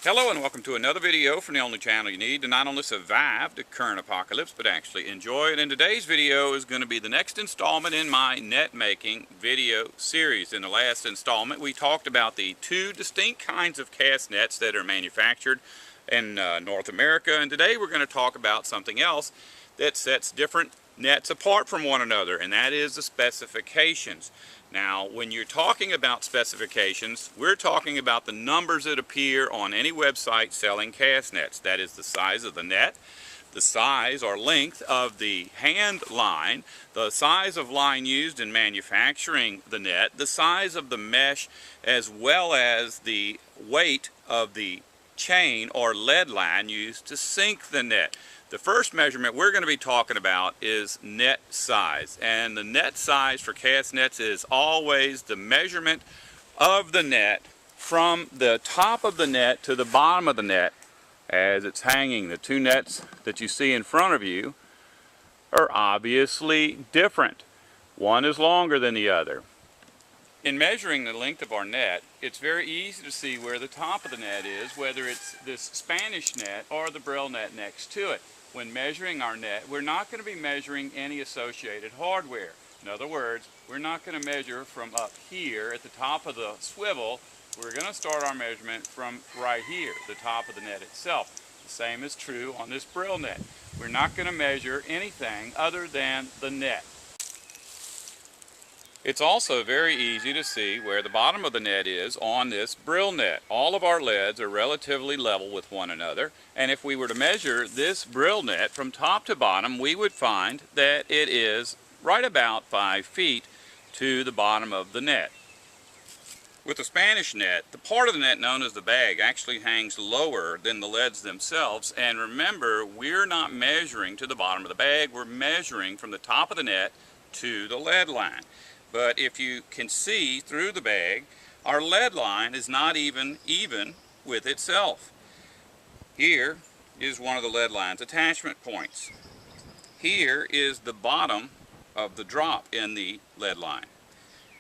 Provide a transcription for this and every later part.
Hello and welcome to another video from the only channel you need to not only survive the current apocalypse but actually enjoy it. And today's video is going to be the next installment in my net making video series. In the last installment we talked about the two distinct kinds of cast nets that are manufactured in North America, and today we're going to talk about something else that sets different nets apart from one another, and that is the specifications. Now, when you're talking about specifications, we're talking about the numbers that appear on any website selling cast nets. That is the size of the net, the size or length of the hand line, the size of line used in manufacturing the net, the size of the mesh, as well as the weight of the chain or lead line used to sink the net. The first measurement we're going to be talking about is net size, and the net size for cast nets is always the measurement of the net from the top of the net to the bottom of the net as it's hanging. The two nets that you see in front of you are obviously different. One is longer than the other. In measuring the length of our net, it's very easy to see where the top of the net is, whether it's this Spanish net or the Brill net next to it. When measuring our net, we're not going to be measuring any associated hardware. In other words, we're not going to measure from up here at the top of the swivel. We're going to start our measurement from right here, the top of the net itself. The same is true on this Brill net. We're not going to measure anything other than the net. It's also very easy to see where the bottom of the net is on this Brill net. All of our leads are relatively level with one another, and if we were to measure this Brill net from top to bottom, we would find that it is right about 5 feet to the bottom of the net. With the Spanish net, the part of the net known as the bag actually hangs lower than the leads themselves, and remember, we're not measuring to the bottom of the bag, we're measuring from the top of the net to the lead line. But if you can see through the bag, our lead line is not even with itself. Here is one of the lead line's attachment points. Here is the bottom of the drop in the lead line.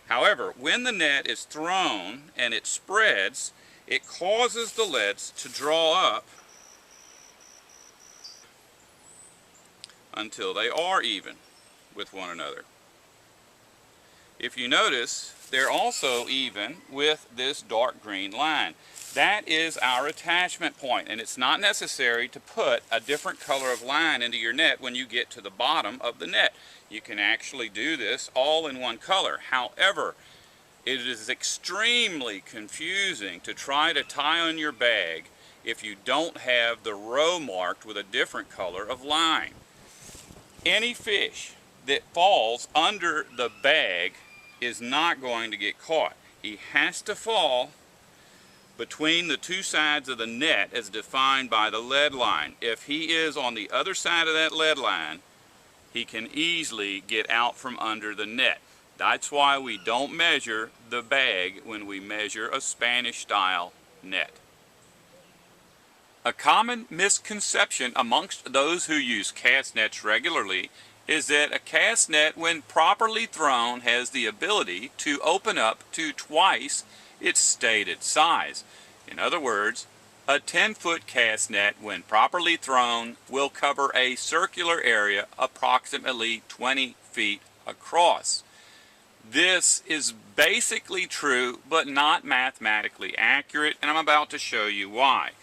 However, when the net is thrown and it spreads, it causes the leads to draw up until they are even with one another. If you notice, they're also even with this dark green line. That is our attachment point, and it's not necessary to put a different color of line into your net when you get to the bottom of the net. You can actually do this all in one color. However, it is extremely confusing to try to tie on your bag if you don't have the row marked with a different color of line. Any fish that falls under the bag is not going to get caught. He has to fall between the two sides of the net as defined by the lead line. If he is on the other side of that lead line, he can easily get out from under the net. That's why we don't measure the bag when we measure a Spanish style net. A common misconception amongst those who use cast nets regularly is that a cast net, when properly thrown, has the ability to open up to twice its stated size. In other words, a 10-foot cast net, when properly thrown, will cover a circular area approximately 20 feet across. This is basically true, but not mathematically accurate, and I'm about to show you why.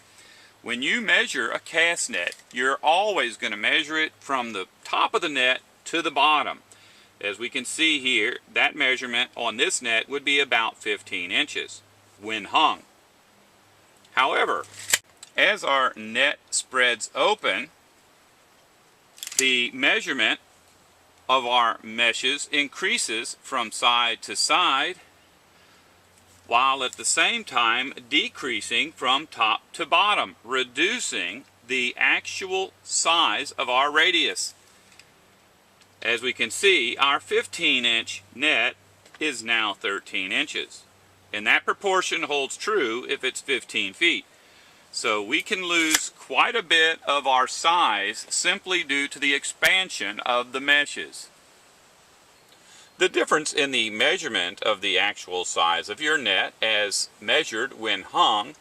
When you measure a cast net, you're always going to measure it from the top of the net to the bottom. As we can see here, that measurement on this net would be about 15 inches when hung. However, as our net spreads open, the measurement of our meshes increases from side to side, while at the same time decreasing from top to bottom, reducing the actual size of our radius. As we can see, our 15-inch net is now 13 inches. And that proportion holds true if it's 15 feet. So we can lose quite a bit of our size simply due to the expansion of the meshes. The difference in the measurement of the actual size of your net as measured when hung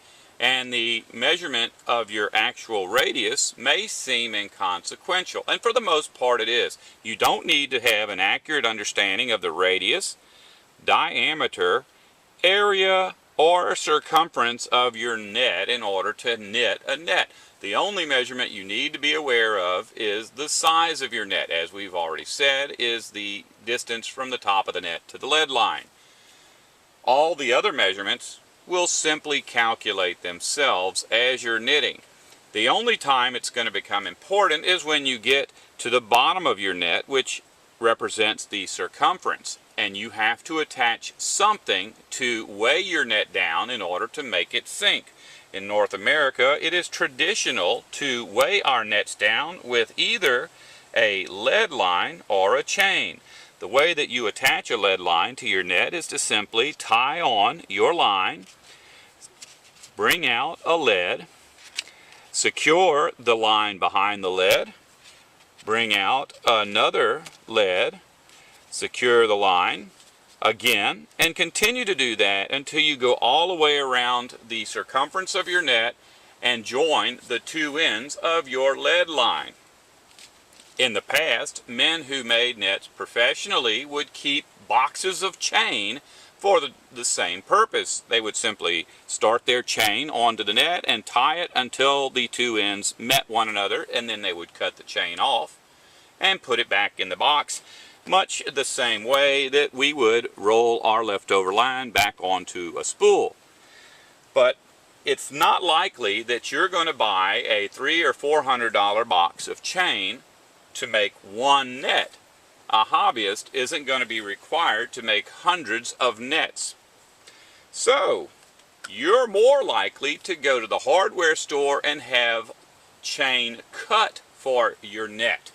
and the measurement of your actual radius may seem inconsequential, and for the most part it is. You don't need to have an accurate understanding of the radius, diameter, area, or circumference of your net in order to knit a net. The only measurement you need to be aware of is the size of your net. As we've already said, is the distance from the top of the net to the lead line. All the other measurements will simply calculate themselves as you're knitting. The only time it's going to become important is when you get to the bottom of your net, which represents the circumference, and you have to attach something to weigh your net down in order to make it sink. In North America, it is traditional to weigh our nets down with either a lead line or a chain. The way that you attach a lead line to your net is to simply tie on your line, bring out a lead, secure the line behind the lead, bring out another lead, secure the line again, and continue to do that until you go all the way around the circumference of your net and join the two ends of your lead line. In the past, men who made nets professionally would keep boxes of chain for the same purpose. They would simply start their chain onto the net and tie it until the two ends met one another, and then they would cut the chain off and put it back in the box, much the same way that we would roll our leftover line back onto a spool. But it's not likely that you're going to buy a $300 or $400 box of chain to make one net. A hobbyist isn't going to be required to make hundreds of nets. So, you're more likely to go to the hardware store and have chain cut for your net.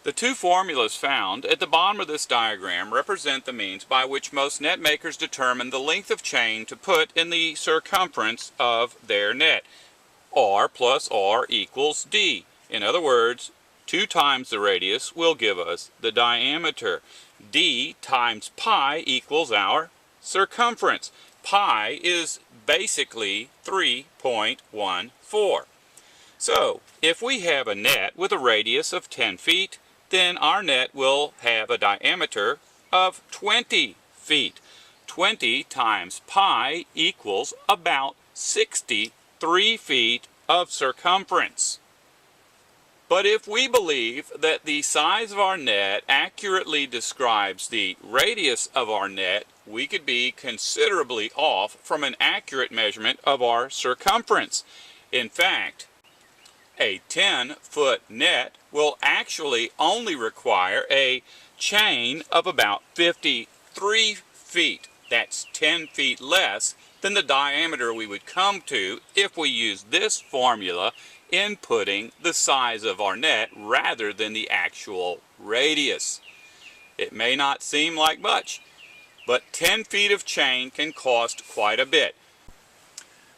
The two formulas found at the bottom of this diagram represent the means by which most net makers determine the length of chain to put in the circumference of their net. R plus R equals D. In other words, 2 times the radius will give us the diameter. D times pi equals our circumference. Pi is basically 3.14. So, if we have a net with a radius of 10 feet, then our net will have a diameter of 20 feet. 20 times pi equals about 63 feet of circumference. But if we believe that the size of our net accurately describes the radius of our net, we could be considerably off from an accurate measurement of our circumference. In fact, a 10-foot net will actually only require a chain of about 53 feet. That's 10 feet less than the diameter we would come to if we use this formula inputting the size of our net rather than the actual radius. It may not seem like much, but 10 feet of chain can cost quite a bit.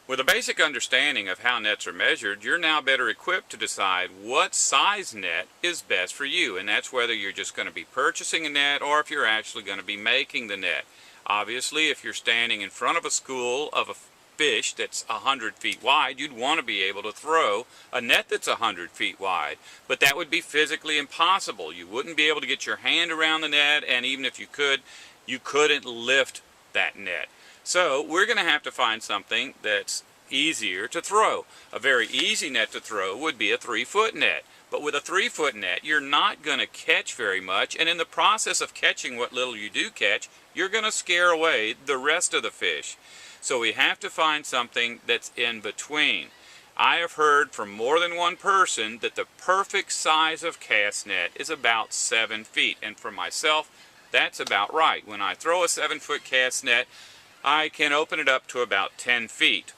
With a basic understanding of how nets are measured, you're now better equipped to decide what size net is best for you, and that's whether you're just going to be purchasing a net or if you're actually going to be making the net. Obviously, if you're standing in front of a school of a fish that's 100 feet wide, you'd want to be able to throw a net that's 100 feet wide. But that would be physically impossible. You wouldn't be able to get your hand around the net, and even if you could, you couldn't lift that net. So we're going to have to find something that's easier to throw. A very easy net to throw would be a 3-foot net. But with a 3-foot net, you're not going to catch very much, and in the process of catching what little you do catch, you're going to scare away the rest of the fish. So we have to find something that's in between. I have heard from more than one person that the perfect size of cast net is about 7 feet, and for myself, that's about right. When I throw a 7-foot cast net, I can open it up to about 10 feet.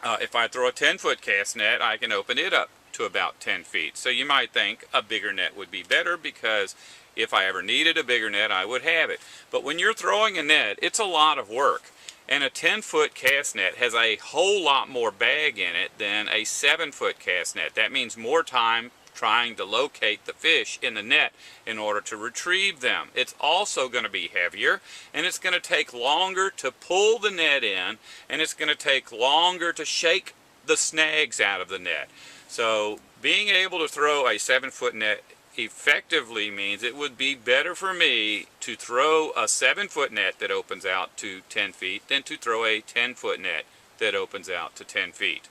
If I throw a 10-foot cast net, I can open it up to about 10 feet. So you might think a bigger net would be better, because if I ever needed a bigger net, I would have it. But when you're throwing a net, it's a lot of work. And a 10-foot cast net has a whole lot more bag in it than a 7-foot cast net. That means more time trying to locate the fish in the net in order to retrieve them. It's also going to be heavier, and it's going to take longer to pull the net in, and it's going to take longer to shake the snags out of the net. So being able to throw a 7-foot net effectively means it would be better for me to throw a 7-foot net that opens out to 10 feet than to throw a 10-foot net that opens out to 10 feet.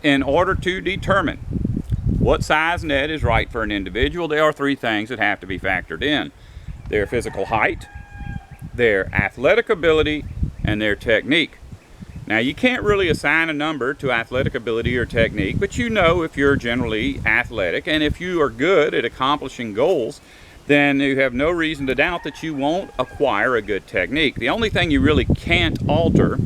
In order to determine what size net is right for an individual, there are 3 things that have to be factored in: their physical height, their athletic ability, and their technique. Now, you can't really assign a number to athletic ability or technique, but you know if you're generally athletic and if you are good at accomplishing goals, then you have no reason to doubt that you won't acquire a good technique. The only thing you really can't alter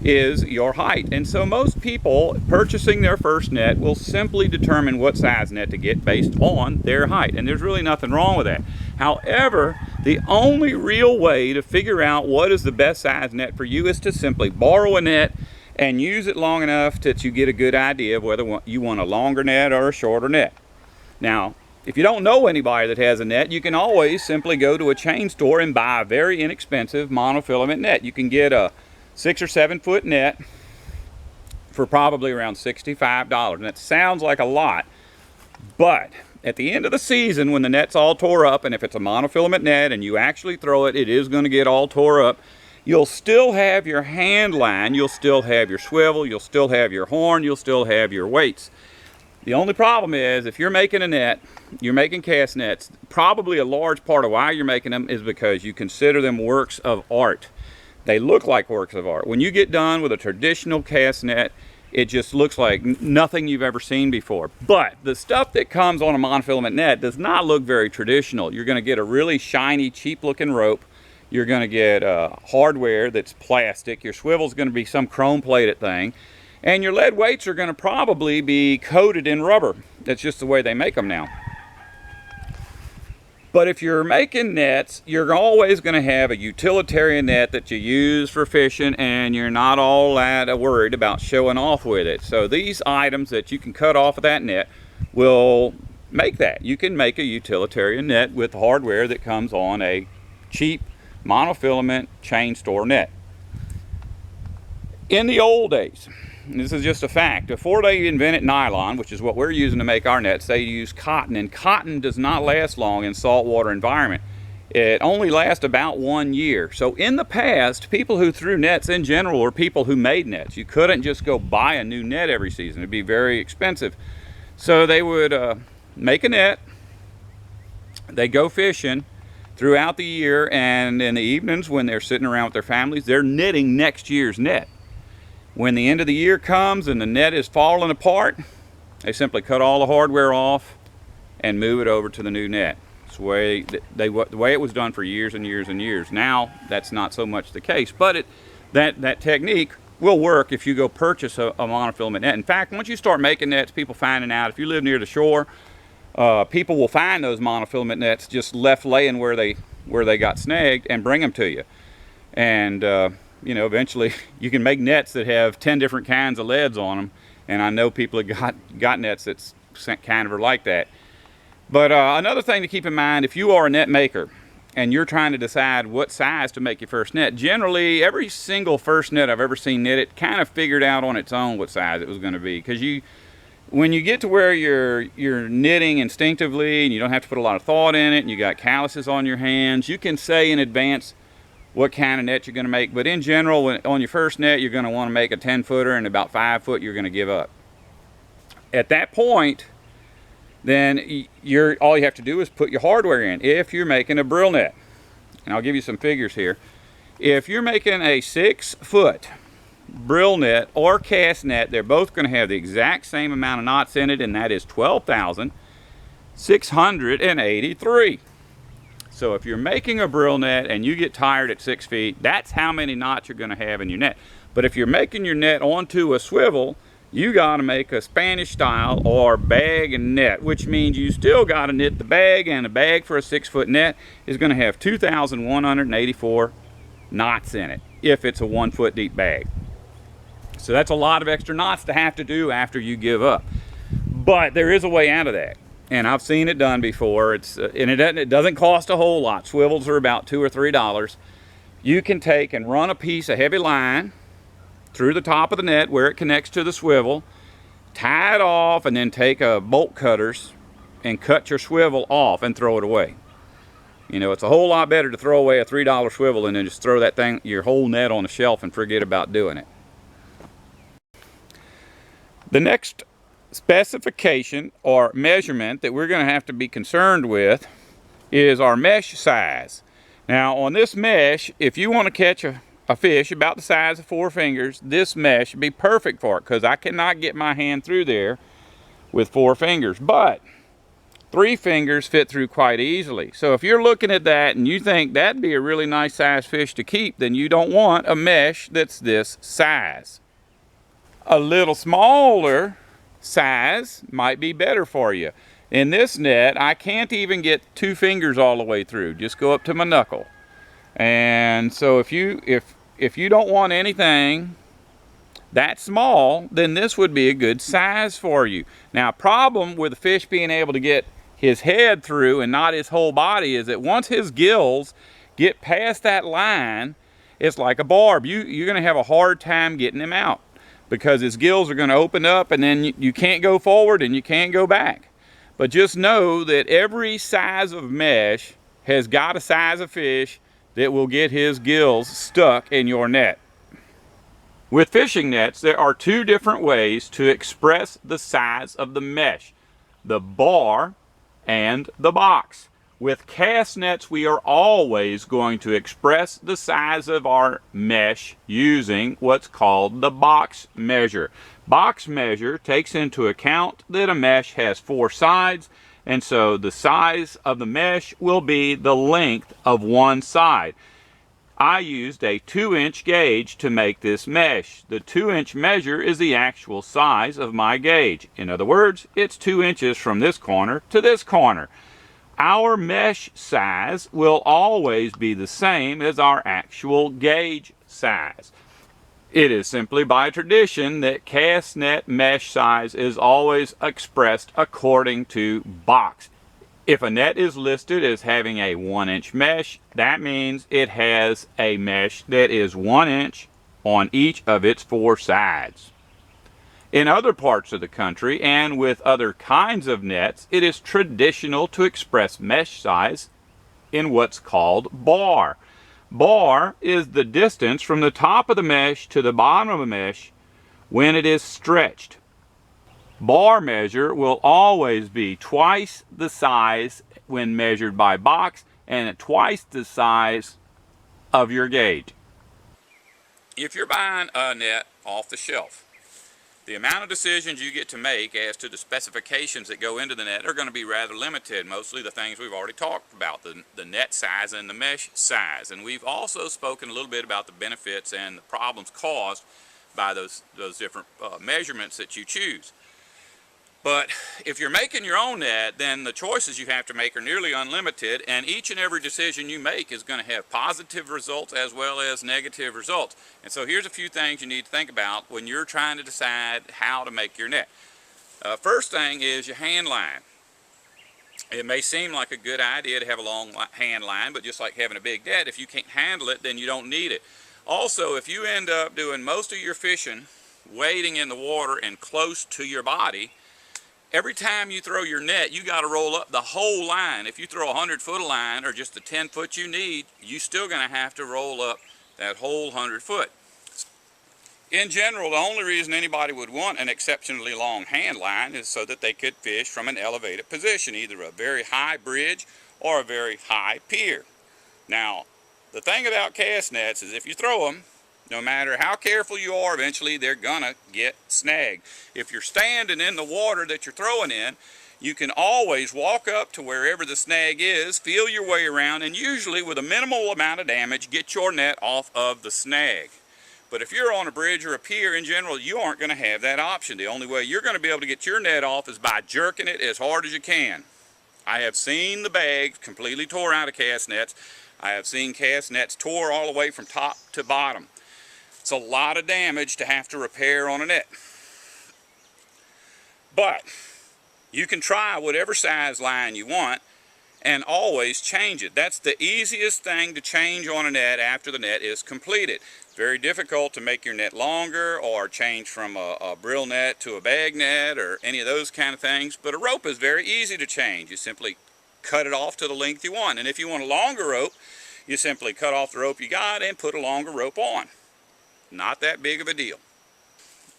is your height. And so most people purchasing their first net will simply determine what size net to get based on their height. And there's really nothing wrong with that. However, the only real way to figure out what is the best size net for you is to simply borrow a net and use it long enough that you get a good idea of whether you want a longer net or a shorter net. Now, if you don't know anybody that has a net, you can always simply go to a chain store and buy a very inexpensive monofilament net. You can get a 6 or 7 foot net for probably around $65. And that sounds like a lot, but at the end of the season, when the net's all tore up, and if it's a monofilament net and you actually throw it, it is going to get all tore up. You'll still have your hand line, you'll still have your swivel, you'll still have your horn, you'll still have your weights. The only problem is, if you're making a net, you're making cast nets, probably a large part of why you're making them is because you consider them works of art. They look like works of art. When you get done with a traditional cast net, it just looks like nothing you've ever seen before. But the stuff that comes on a monofilament net does not look very traditional. You're going to get a really shiny, cheap-looking rope. You're going to get hardware that's plastic. Your swivel's going to be some chrome-plated thing. And your lead weights are going to probably be coated in rubber. That's just the way they make them now. But if you're making nets, you're always going to have a utilitarian net that you use for fishing, and you're not all that worried about showing off with it. So these items that you can cut off of that net will make that. You can make a utilitarian net with hardware that comes on a cheap monofilament chain store net. In the old days, and this is just a fact, before they invented nylon, which is what we're using to make our nets, they used cotton, and cotton does not last long in saltwater environment. It only lasts about 1 year. So in the past, people who threw nets in general were people who made nets. You couldn't just go buy a new net every season. It'd be very expensive. So they would make a net, they go fishing throughout the year, and in the evenings when they're sitting around with their families, they're knitting next year's net. When the end of the year comes and the net is falling apart, they simply cut all the hardware off and move it over to the new net. It's the way it was done for years and years and years. Now, that's not so much the case, but that technique will work if you go purchase a monofilament net. In fact, once you start making nets, people finding out, if you live near the shore, people will find those monofilament nets just left laying where they got snagged and bring them to you. And you know, eventually you can make nets that have 10 different kinds of leads on them, and I know people have got nets that's kind of are like that. But another thing to keep in mind, if you are a net maker and you're trying to decide what size to make your first net, generally every single first net I've ever seen knitted kind of figured out on its own what size it was going to be, because when you get to where you're knitting instinctively and you don't have to put a lot of thought in it and you got calluses on your hands, you can say in advance what kind of net you're going to make. But in general, on your first net, you're going to want to make a 10-footer, and about 5 foot you're going to give up. At that point, then all you have to do is put your hardware in. If you're making a brill net, and I'll give you some figures here. If you're making a 6-foot brill net or cast net, they're both going to have the exact same amount of knots in it, and that is 12,683. So if you're making a brill net and you get tired at 6 feet, that's how many knots you're going to have in your net. But if you're making your net onto a swivel, you got to make a Spanish style or bag and net, which means you still got to knit the bag, and a bag for a 6-foot net is going to have 2,184 knots in it if it's a 1-foot deep bag. So that's a lot of extra knots to have to do after you give up. But there is a way out of that. and I've seen it done before. And it doesn't cost a whole lot. Swivels are about $2 or $3. You can take and run a piece of heavy line through the top of the net where it connects to the swivel, tie it off, and then take a bolt cutters and cut your swivel off and throw it away. You know, it's a whole lot better to throw away a $3 swivel and then just throw that thing, your whole net, on the shelf and forget about doing it. The next specification or measurement that we're going to have to be concerned with is our mesh size. Now on this mesh, if you want to catch a fish about the size of 4 fingers, this mesh would be perfect for it, because I cannot get my hand through there with 4 fingers, but 3 fingers fit through quite easily. So if you're looking at that and you think that'd be a really nice size fish to keep, then you don't want a mesh that's this size. A little smaller size might be better for you. In this net, I can't even get 2 fingers all the way through, just go up to my knuckle. And so if you don't want anything that small, then this would be a good size for you. Now, problem with the fish being able to get his head through and not his whole body is that once his gills get past that line, it's like a barb. You're going to have a hard time getting him out, because his gills are going to open up, and then you can't go forward and you can't go back. But just know that every size of mesh has got a size of fish that will get his gills stuck in your net. With fishing nets, there are 2 different ways to express the size of the mesh: the bar and the box. With cast nets, we are always going to express the size of our mesh using what's called the box measure. Box measure takes into account that a mesh has 4 sides, and so the size of the mesh will be the length of one side. I used a 2-inch gauge to make this mesh. The 2-inch measure is the actual size of my gauge. In other words, it's 2 inches from this corner to this corner. Our mesh size will always be the same as our actual gauge size. It is simply by tradition that cast net mesh size is always expressed according to box. If a net is listed as having a 1-inch mesh, that means it has a mesh that is 1 inch on each of its 4 sides. In other parts of the country and with other kinds of nets, it is traditional to express mesh size in what's called bar. Bar is the distance from the top of the mesh to the bottom of the mesh when it is stretched. Bar measure will always be twice the size when measured by box, and twice the size of your gauge. If you're buying a net off the shelf, the amount of decisions you get to make as to the specifications that go into the net are going to be rather limited. Mostly the things we've already talked about, the net size and the mesh size. And we've also spoken a little bit about the benefits and the problems caused by those different measurements that you choose. But if you're making your own net, then the choices you have to make are nearly unlimited, and each and every decision you make is going to have positive results as well as negative results. And so here's a few things you need to think about when you're trying to decide how to make your net. First thing is your hand line. It may seem like a good idea to have a long hand line, but just like having a big net, if you can't handle it, then you don't need it. Also, if you end up doing most of your fishing wading in the water and close to your body, every time you throw your net, you got to roll up the whole line. If you throw a 100-foot line or just the 10 foot you need, you're still going to have to roll up that whole 100 foot. In general, the only reason anybody would want an exceptionally long hand line is so that they could fish from an elevated position, either a very high bridge or a very high pier. Now, the thing about cast nets is if you throw them, no matter how careful you are, eventually they're gonna get snagged. If you're standing in the water that you're throwing in, you can always walk up to wherever the snag is, feel your way around, and usually with a minimal amount of damage, get your net off of the snag. But if you're on a bridge or a pier, in general, you aren't gonna have that option. The only way you're gonna be able to get your net off is by jerking it as hard as you can. I have seen the bag completely tore out of cast nets. I have seen cast nets tore all the way from top to bottom. It's a lot of damage to have to repair on a net. But You can try whatever size line you want and always change it. That's the easiest thing to change on a net after the net is completed. Very difficult to make your net longer or change from a brill net to a bag net or any of those kind of things, but a rope is very easy to change. You simply cut it off to the length you want, and if you want a longer rope, you simply cut off the rope you got and put a longer rope on. Not that big of a deal.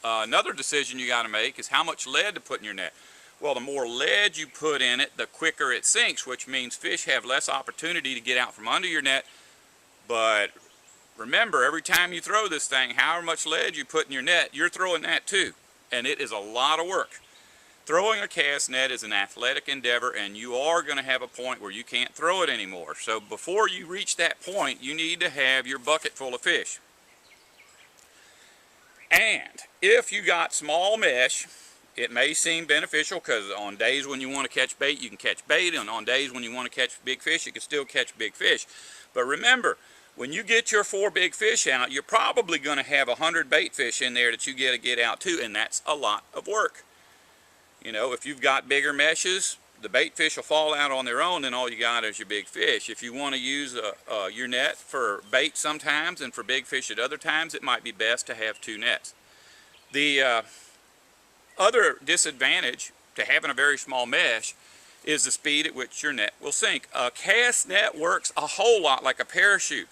Another decision you got to make is how much lead to put in your net. Well, the more lead you put in it, the quicker it sinks, which means fish have less opportunity to get out from under your net. But remember, every time you throw this thing, however much lead you put in your net, you're throwing that too. And it is a lot of work. Throwing a cast net is an athletic endeavor, and you are going to have a point where you can't throw it anymore. So before you reach that point, you need to have your bucket full of fish. And if you got small mesh, it may seem beneficial because on days when you want to catch bait, you can catch bait, and on days when you want to catch big fish, you can still catch big fish. But remember, when you get your 4 big fish out, you're probably going to have 100 bait fish in there that you got to get out too, and that's a lot of work. You know, if you've got bigger meshes, the bait fish will fall out on their own, and all you got is your big fish. If you want to use your net for bait sometimes and for big fish at other times, it might be best to have 2 nets. The other disadvantage to having a very small mesh is the speed at which your net will sink. A cast net works a whole lot like a parachute.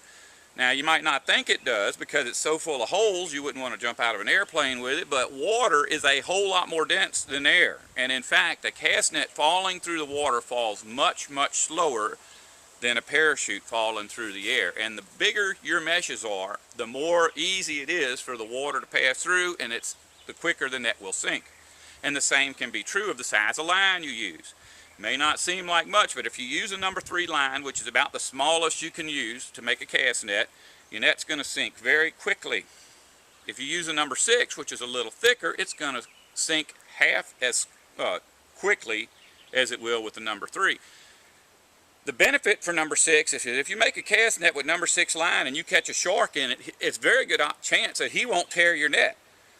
Now, you might not think it does because it's so full of holes you wouldn't want to jump out of an airplane with it, but water is a whole lot more dense than air. And in fact, a cast net falling through the water falls much, much slower than a parachute falling through the air. And the bigger your meshes are, the more easy it is for the water to pass through, and the quicker the net will sink. And the same can be true of the size of line you use. May not seem like much, but if you use a number 3 line, which is about the smallest you can use to make a cast net, your net's going to sink very quickly. If you use a number 6, which is a little thicker, it's going to sink half as quickly as it will with the number 3. The benefit for number 6 is if you make a cast net with number 6 line and you catch a shark in it, it's a very good chance that he won't tear your net.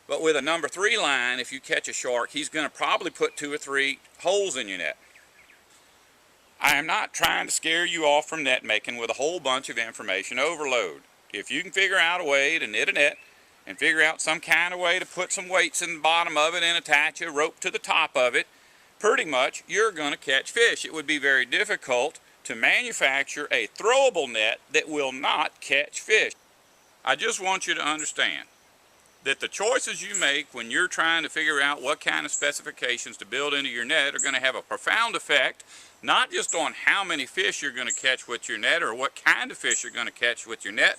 But with a number 3 line, if you catch a shark, he's going to probably put 2 or 3 holes in your net. I am not trying to scare you off from net making with a whole bunch of information overload. If you can figure out a way to knit a net and figure out some kind of way to put some weights in the bottom of it and attach a rope to the top of it, pretty much you're going to catch fish. It would be very difficult to manufacture a throwable net that will not catch fish. I just want you to understand that the choices you make when you're trying to figure out what kind of specifications to build into your net are going to have a profound effect, not just on how many fish you're going to catch with your net or what kind of fish you're going to catch with your net,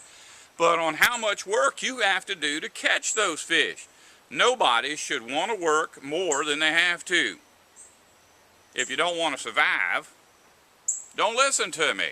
but on how much work you have to do to catch those fish. Nobody should want to work more than they have to. If you don't want to survive, don't listen to me.